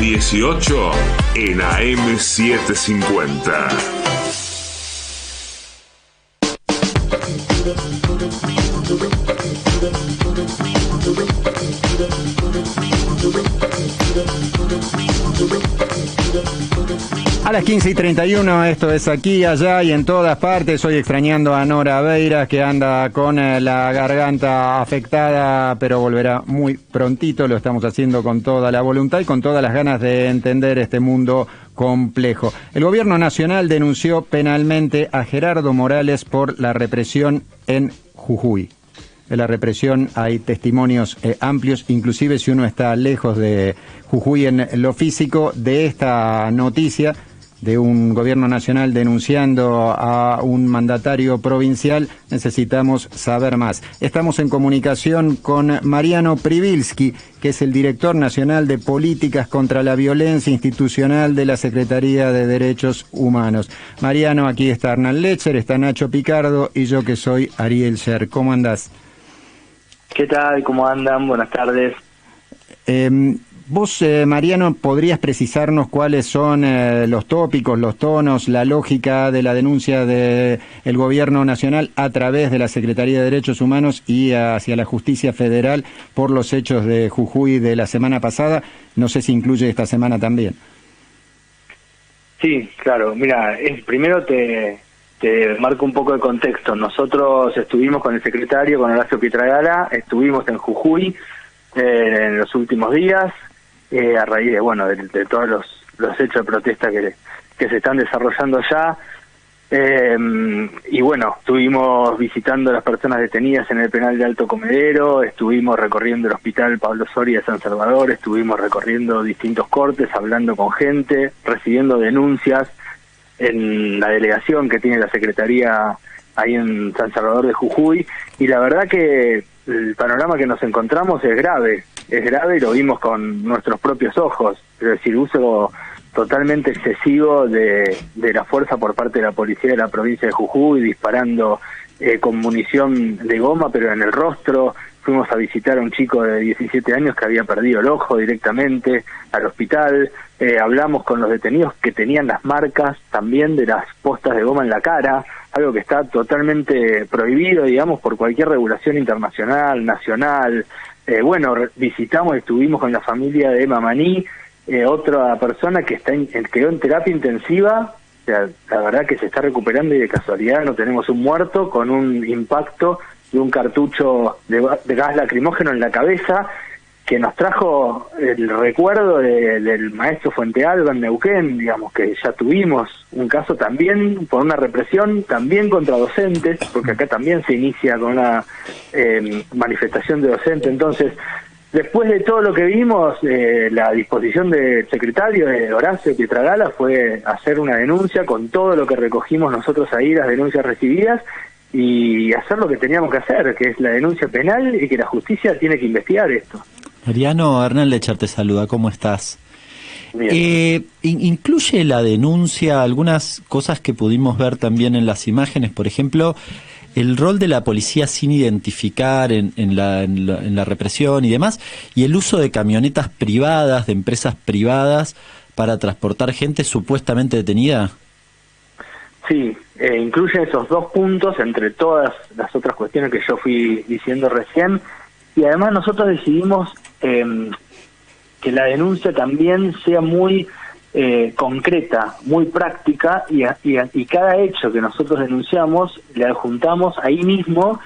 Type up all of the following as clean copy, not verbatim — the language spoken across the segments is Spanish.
18 en AM750. A las 15:31, esto es Aquí, Allá y en todas partes. Estoy extrañando a Nora Beiras, que anda con la garganta afectada, pero volverá muy prontito. Lo estamos haciendo con toda la voluntad y con todas las ganas de entender este mundo complejo. El gobierno nacional denunció penalmente a Gerardo Morales por la represión en Jujuy. De la represión hay testimonios amplios, inclusive si uno está lejos de Jujuy en lo físico, de esta noticia de un gobierno nacional denunciando a un mandatario provincial, necesitamos saber más. Estamos en comunicación con Mariano Privilsky, que es el director nacional de Políticas contra la Violencia Institucional de la Secretaría de Derechos Humanos. Mariano, aquí está Hernán Lecher, está Nacho Picardo y yo que soy Ariel Sher. ¿Cómo andás? ¿Qué tal? ¿Cómo andan? Buenas tardes. Vos, Mariano, ¿podrías precisarnos cuáles son los tópicos, los tonos, la lógica de la denuncia del gobierno nacional a través de la Secretaría de Derechos Humanos y hacia la Justicia Federal por los hechos de Jujuy de la semana pasada? No sé si incluye esta semana también. Sí, claro. Mira, primero te marco un poco de contexto. Nosotros estuvimos con el secretario, con Horacio Pietragala, estuvimos en Jujuy en los últimos días, a raíz de todos los hechos de protesta que se están desarrollando allá. Y bueno, estuvimos visitando a las personas detenidas en el penal de Alto Comedero, estuvimos recorriendo el hospital Pablo Soria de San Salvador, estuvimos recorriendo distintos cortes, hablando con gente, recibiendo denuncias en la delegación que tiene la Secretaría ahí en San Salvador de Jujuy, y la verdad que el panorama que nos encontramos es grave y lo vimos con nuestros propios ojos, es decir, uso totalmente excesivo de la fuerza por parte de la policía de la provincia de Jujuy, disparando con munición de goma pero en el rostro. Fuimos a visitar a un chico de 17 años que había perdido el ojo directamente al hospital. Hablamos con los detenidos que tenían las marcas también de las postas de goma en la cara, algo que está totalmente prohibido, digamos, por cualquier regulación internacional, nacional. Visitamos, estuvimos con la familia de Emma Maní, otra persona que quedó en terapia intensiva. O sea, la verdad que se está recuperando y de casualidad no tenemos un muerto con un impacto de un cartucho de gas lacrimógeno en la cabeza, que nos trajo el recuerdo del maestro Fuentealba en Neuquén, digamos, que ya tuvimos un caso también por una represión, también contra docentes, porque acá también se inicia con una manifestación de docentes. Entonces, después de todo lo que vimos, la disposición del secretario, de Horacio Pietragala, fue hacer una denuncia con todo lo que recogimos nosotros ahí, las denuncias recibidas, y hacer lo que teníamos que hacer, que es la denuncia penal y que la justicia tiene que investigar esto. Mariano, Hernán Lecher te saluda, ¿cómo estás? Bien. Incluye la denuncia algunas cosas que pudimos ver también en las imágenes, por ejemplo, el rol de la policía sin identificar en la represión y demás, y el uso de camionetas privadas, de empresas privadas, para transportar gente supuestamente detenida. Sí, incluye esos dos puntos entre todas las otras cuestiones que yo fui diciendo recién, y además nosotros decidimos que la denuncia también sea muy concreta, muy práctica, y cada hecho que nosotros denunciamos le adjuntamos ahí mismo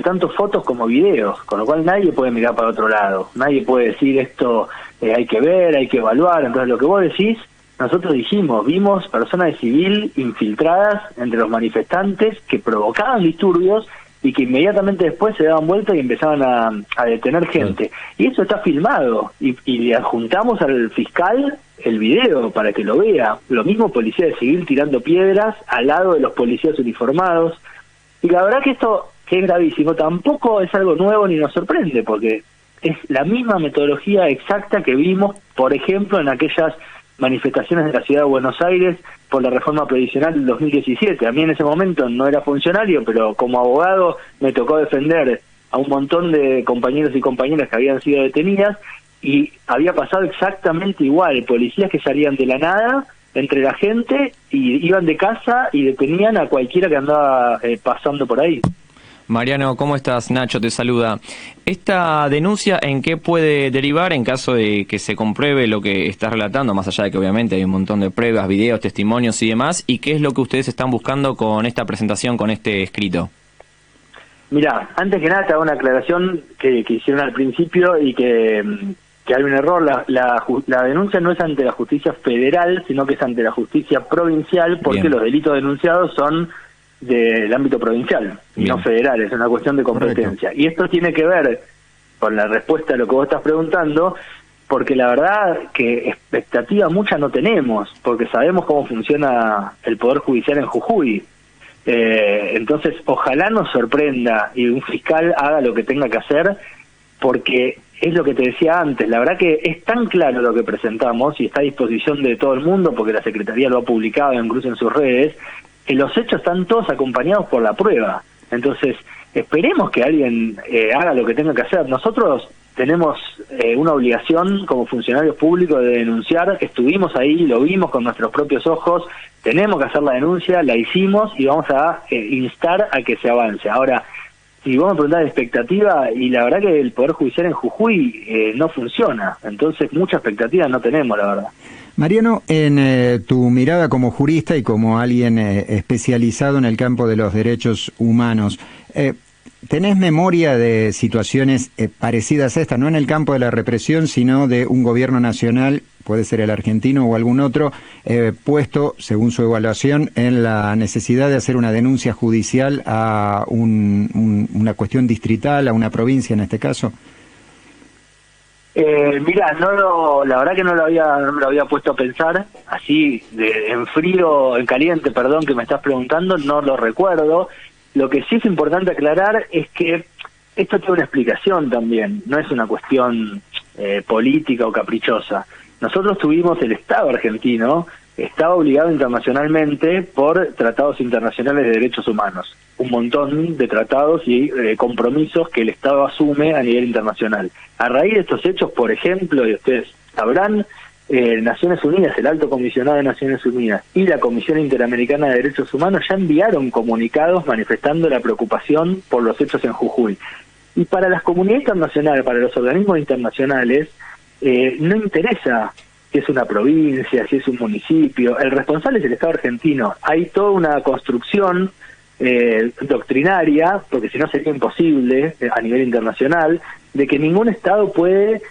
tanto fotos como videos, con lo cual nadie puede mirar para otro lado, nadie puede decir esto hay que ver, hay que evaluar. Entonces lo que vos decís, nosotros vimos personas de civil infiltradas entre los manifestantes que provocaban disturbios y que inmediatamente después se daban vuelta y empezaban a detener gente. Y eso está filmado, y le adjuntamos al fiscal el video para que lo vea. Lo mismo policía de civil tirando piedras al lado de los policías uniformados. Y la verdad que esto, que es gravísimo, tampoco es algo nuevo ni nos sorprende, porque es la misma metodología exacta que vimos, por ejemplo, en aquellas manifestaciones de la ciudad de Buenos Aires por la reforma previsional del 2017. A mí en ese momento no era funcionario, pero como abogado me tocó defender a un montón de compañeros y compañeras que habían sido detenidas, y había pasado exactamente igual, policías que salían de la nada entre la gente y iban de casa y detenían a cualquiera que andaba pasando por ahí. Mariano, ¿cómo estás? Nacho te saluda. ¿Esta denuncia en qué puede derivar en caso de que se compruebe lo que estás relatando, más allá de que obviamente hay un montón de pruebas, videos, testimonios y demás? ¿Y qué es lo que ustedes están buscando con esta presentación, con este escrito? Mirá, antes que nada te hago una aclaración que hicieron al principio y que hay un error. La denuncia no es ante la justicia federal, sino que es ante la justicia provincial, porque Bien. los delitos denunciados son del ámbito provincial y Bien. no federal, es una cuestión de competencia. Y esto tiene que ver con la respuesta a lo que vos estás preguntando, porque la verdad que expectativa mucha no tenemos, porque sabemos cómo funciona el Poder Judicial en Jujuy. Entonces, ojalá nos sorprenda y un fiscal haga lo que tenga que hacer, porque es lo que te decía antes, la verdad que es tan claro lo que presentamos y está a disposición de todo el mundo, porque la Secretaría lo ha publicado incluso en sus redes, que los hechos están todos acompañados por la prueba. Entonces, esperemos que alguien haga lo que tenga que hacer. Nosotros tenemos una obligación como funcionarios públicos de denunciar, estuvimos ahí, lo vimos con nuestros propios ojos, tenemos que hacer la denuncia, la hicimos y vamos a instar a que se avance. Ahora, si vos me preguntás de expectativa, y la verdad que el Poder Judicial en Jujuy no funciona, entonces mucha expectativa no tenemos, la verdad. Mariano, en tu mirada como jurista y como alguien especializado en el campo de los derechos humanos, ¿tenés memoria de situaciones parecidas a esta, no en el campo de la represión, sino de un gobierno nacional, puede ser el argentino o algún otro, puesto, según su evaluación, en la necesidad de hacer una denuncia judicial a una cuestión distrital, a una provincia en este caso? Mira, la verdad que no me lo había puesto a pensar, así en frío, en caliente, perdón, que me estás preguntando, no lo recuerdo. Lo que sí es importante aclarar es que esto tiene una explicación también, no es una cuestión política o caprichosa. Nosotros tuvimos, el Estado argentino estaba obligado internacionalmente por tratados internacionales de derechos humanos, un montón de tratados y compromisos que el Estado asume a nivel internacional. A raíz de estos hechos, por ejemplo, y ustedes sabrán, Naciones Unidas, el Alto Comisionado de Naciones Unidas y la Comisión Interamericana de Derechos Humanos ya enviaron comunicados manifestando la preocupación por los hechos en Jujuy. Y para las comunidades internacionales, para los organismos internacionales, no interesa si es una provincia, si es un municipio, el responsable es el Estado argentino. Hay toda una construcción doctrinaria, porque si no sería imposible a nivel internacional, de que ningún Estado puede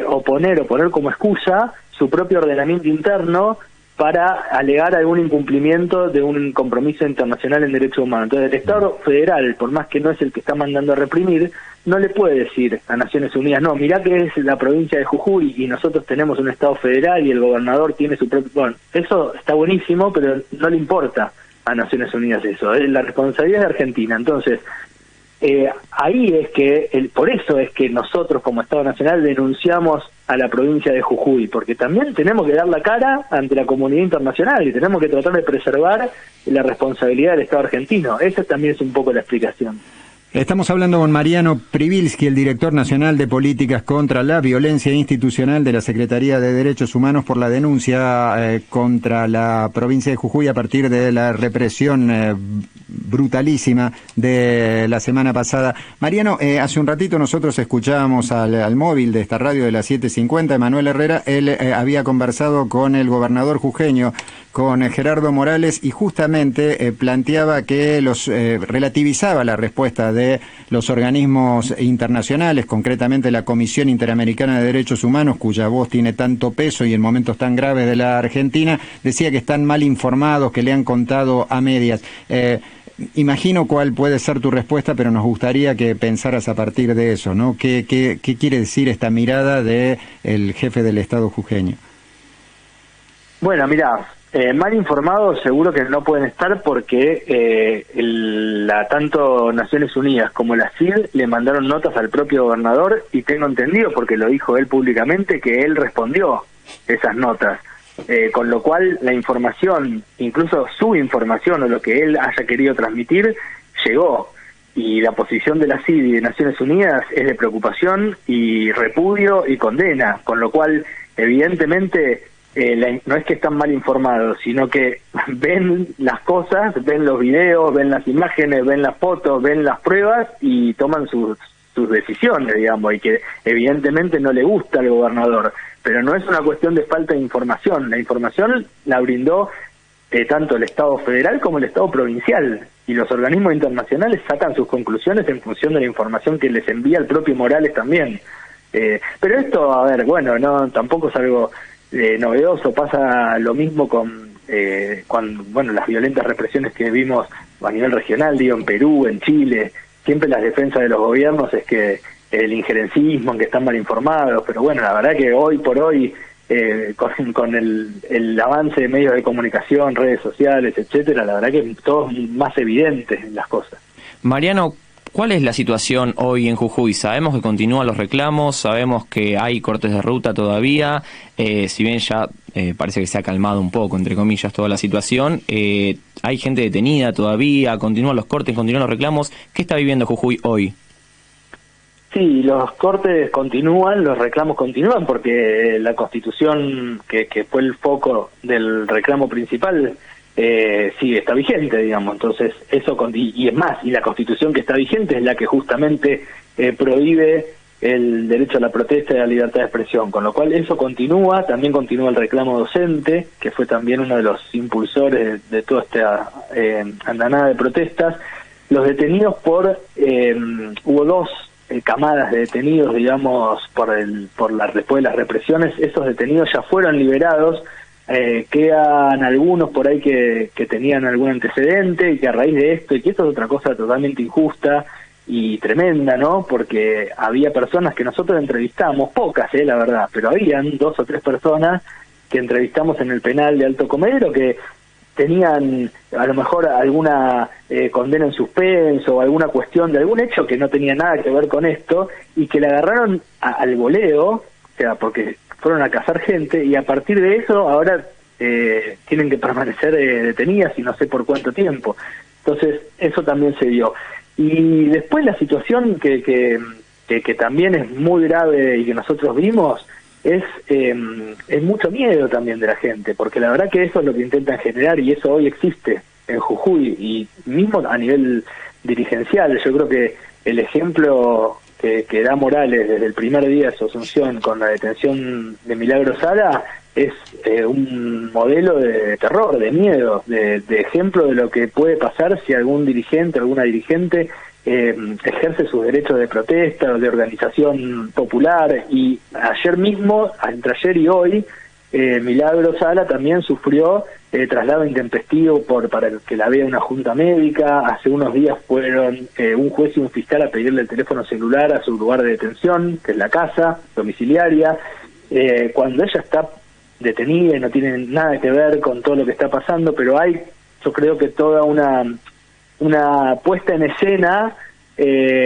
oponer como excusa su propio ordenamiento interno para alegar algún incumplimiento de un compromiso internacional en derechos humanos. Entonces el Estado federal, por más que no es el que está mandando a reprimir, no le puede decir a Naciones Unidas, no, mirá que es la provincia de Jujuy y nosotros tenemos un Estado federal y el gobernador tiene su propio... Bueno, eso está buenísimo, pero no le importa a Naciones Unidas eso, es la responsabilidad de Argentina. Entonces, ahí es que, por eso es que nosotros como Estado Nacional denunciamos a la provincia de Jujuy, porque también tenemos que dar la cara ante la comunidad internacional y tenemos que tratar de preservar la responsabilidad del Estado argentino. Esa también es un poco la explicación. Estamos hablando con Mariano Privilsky, el director nacional de políticas contra la violencia institucional de la Secretaría de Derechos Humanos por la denuncia contra la provincia de Jujuy a partir de la represión brutalísima de la semana pasada. Mariano, hace un ratito nosotros escuchábamos al móvil de esta radio de las 7:50, Emanuel Herrera, él había conversado con el gobernador jujeño, con Gerardo Morales, y justamente planteaba que relativizaba la respuesta de los organismos internacionales, concretamente la Comisión Interamericana de Derechos Humanos, cuya voz tiene tanto peso y en momentos tan graves de la Argentina. Decía que están mal informados, que le han contado a medias. Imagino cuál puede ser tu respuesta, pero nos gustaría que pensaras a partir de eso, ¿no? ¿Qué quiere decir esta mirada del jefe del Estado jujeño? Bueno, mirá, mal informados seguro que no pueden estar porque tanto Naciones Unidas como la CID le mandaron notas al propio gobernador y tengo entendido, porque lo dijo él públicamente, que él respondió esas notas. Con lo cual la información, incluso su información o lo que él haya querido transmitir, llegó. y la posición de la CID y de Naciones Unidas es de preocupación y repudio y condena, con lo cual evidentemente no es que están mal informados, sino que ven las cosas, ven los videos, ven las imágenes, ven las fotos, ven las pruebas y toman sus decisiones, digamos, y que evidentemente no le gusta al gobernador, pero no es una cuestión de falta de información. La información la brindó tanto el Estado federal como el Estado provincial, y los organismos internacionales sacan sus conclusiones en función de la información que les envía el propio Morales también. Pero esto, a ver, bueno, no tampoco es algo novedoso. Pasa lo mismo con bueno, las violentas represiones que vimos a nivel regional, digo, en Perú, en Chile. Siempre las defensas de los gobiernos es que el injerencismo, en que están mal informados, pero bueno, la verdad que hoy por hoy, con el avance de medios de comunicación, redes sociales, etcétera, la verdad que todo es más evidente en las cosas. Mariano, ¿cuál es la situación hoy en Jujuy? Sabemos que continúan los reclamos, sabemos que hay cortes de ruta todavía, si bien ya parece que se ha calmado un poco, entre comillas, toda la situación, hay gente detenida todavía, continúan los cortes, continúan los reclamos. ¿Qué está viviendo Jujuy hoy? Sí, los cortes continúan, los reclamos continúan, porque la Constitución, que fue el foco del reclamo principal, está vigente, digamos. Entonces, eso y es más, y la Constitución que está vigente es la que justamente prohíbe el derecho a la protesta y a la libertad de expresión, con lo cual eso continúa. También continúa el reclamo docente, que fue también uno de los impulsores de toda esta andanada de protestas. Los detenidos hubo dos camadas de detenidos, digamos, después de las represiones. Esos detenidos ya fueron liberados. Quedan algunos por ahí que tenían algún antecedente, y que a raíz de esto, y que esto es otra cosa totalmente injusta y tremenda, ¿no? Porque había personas que nosotros entrevistamos, pocas, la verdad, pero habían 2 o 3 personas que entrevistamos en el penal de Alto Comedero que tenían a lo mejor alguna condena en suspenso o alguna cuestión de algún hecho que no tenía nada que ver con esto, y que le agarraron al voleo, o sea, porque fueron a cazar gente, y a partir de eso ahora tienen que permanecer detenidas y no sé por cuánto tiempo. Entonces eso también se dio. Y después la situación que también es muy grave y que nosotros vimos es mucho miedo también de la gente, porque la verdad que eso es lo que intentan generar, y eso hoy existe en Jujuy, y mismo a nivel dirigencial. Yo creo que el ejemplo que da Morales desde el primer día de su asunción con la detención de Milagro Sala es un modelo de terror, de miedo, de ejemplo de lo que puede pasar si algún dirigente, alguna dirigente ejerce sus derechos de protesta o de organización popular. Y ayer mismo, entre ayer y hoy, Milagro Sala también sufrió traslado intempestivo para que la vea una junta médica. Hace unos días fueron un juez y un fiscal a pedirle el teléfono celular a su lugar de detención, que es la casa domiciliaria, cuando ella está detenida y no tiene nada que ver con todo lo que está pasando. Pero hay, yo creo que toda una puesta en escena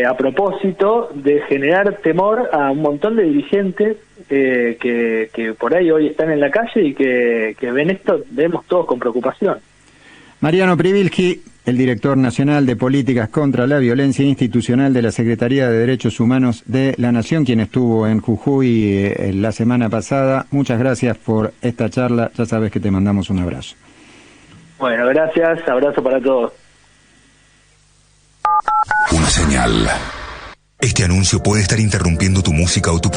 a propósito de generar temor a un montón de dirigentes que por ahí hoy están en la calle y que ven esto, vemos todos con preocupación. Mariano Privilgi, el director nacional de Políticas contra la Violencia Institucional de la Secretaría de Derechos Humanos de la Nación, quien estuvo en Jujuy la semana pasada. Muchas gracias por esta charla, ya sabes que te mandamos un abrazo. Bueno, gracias, abrazo para todos. Una señal. Este anuncio puede estar interrumpiendo tu música o tu